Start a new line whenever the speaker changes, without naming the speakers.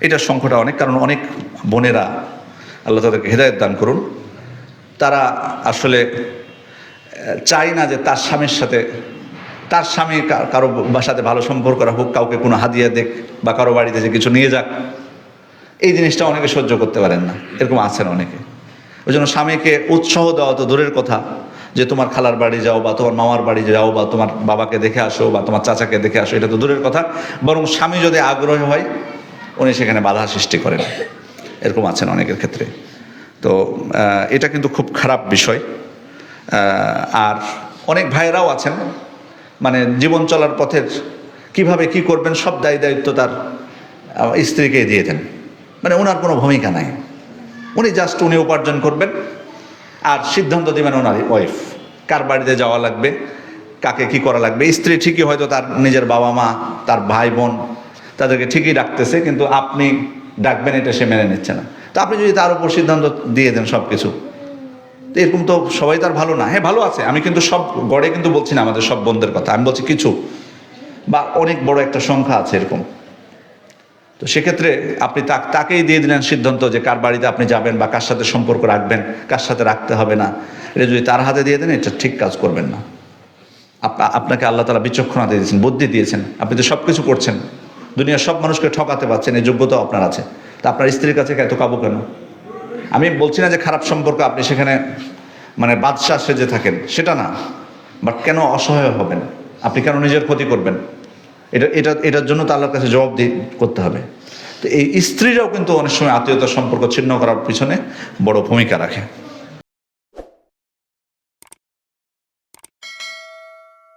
এটার সংখ্যাটা অনেক, কারণ অনেক বোনেরা, আল্লাহ তাদেরকে হেদায়েত দান করুন, তারা আসলে চায় না যে তার স্বামীর সাথে, তার স্বামী কারো সাথে ভালো সম্পর্ক রাখুক, কাউকে কোনো হাদিয়া দেখ বা কারো বাড়িতে যে কিছু নিয়ে যাক, এই জিনিসটা অনেকে সহ্য করতে পারেন না। এরকম আছেন অনেকে। ওই জন্য স্বামীকে উৎসাহ দেওয়া তো দূরের কথা, যে তোমার খালার বাড়ি যাও বা তোমার মামার বাড়ি যাও বা তোমার বাবাকে দেখে আসো বা তোমার চাচাকে দেখে আসো, এটা তো দূরের কথা। বরং স্বামী যদি আগ্রহী হয়, উনি সেখানে বাধা সৃষ্টি করেন। এরকম আছেন অনেকের ক্ষেত্রে। তো এটা কিন্তু খুব খারাপ বিষয়। আর অনেক ভাইয়েরাও আছেন, মানে জীবন চলার পথের কিভাবে কি করবেন সব দায়িত্ব তার স্ত্রীকে দিয়ে দেন। মানে ওনার কোনো ভূমিকা নাই, উনি জাস্ট উনি উপার্জন করবেন আর সিদ্ধান্ত দেবেন ওনার ওয়াইফ, কার বাড়িতে যাওয়া লাগবে, কাকে কি করা লাগবে। স্ত্রী ঠিকই হয়তো তার নিজের বাবা মা, তার ভাই বোন, তাদেরকে ঠিকই ডাকতেছে, কিন্তু আপনি ডাকবেন এটা সে মেনে নিচ্ছে না। তো আপনি যদি তার উপর সিদ্ধান্ত দিয়ে দেন সব কিছু, তো এরকম তো সবাই তার ভালো না। হ্যাঁ, ভালো আছে, আমি কিন্তু সব গড়ে কিন্তু বলছি না আমাদের সব বোনদের কথা, আমি বলছি কিছু বা অনেক বড় একটা সংখ্যা আছে এরকম। তো সেক্ষেত্রে আপনি তাকেই দিয়ে দিলেন সিদ্ধান্ত যে কার বাড়িতে আপনি যাবেন বা কার সাথে সম্পর্ক রাখবেন, কার সাথে রাখতে হবে না। এটা যদি তার হাতে দিয়ে দেন, এটা ঠিক কাজ করবেন না। আপনাকে আল্লাহ তাআলা বিচক্ষণতা দিয়েছেন, বুদ্ধি দিয়েছেন, আপনি তো সব কিছু করছেন, দুনিয়ার সব মানুষকে ঠকাতে পারছেন, এই যোগ্যতা আপনার আছে। তা আপনার স্ত্রীর কাছে এত কাবু কেন? আমি বলছি না যে খারাপ সম্পর্ক আপনি সেখানে মানে বাদশা সেজে থাকেন, সেটা না, বাট কেন অসহায় হবেন? আপনি কেন নিজের ক্ষতি করবেন? এটার জন্য তো আল্লাহর কাছে জবাবদিহি করতে হবে। তো এই স্ত্রীরাও কিন্তু অনেক সময় আত্মীয়তার সম্পর্ক ছিন্ন করার পিছনে বড় ভূমিকা রাখে।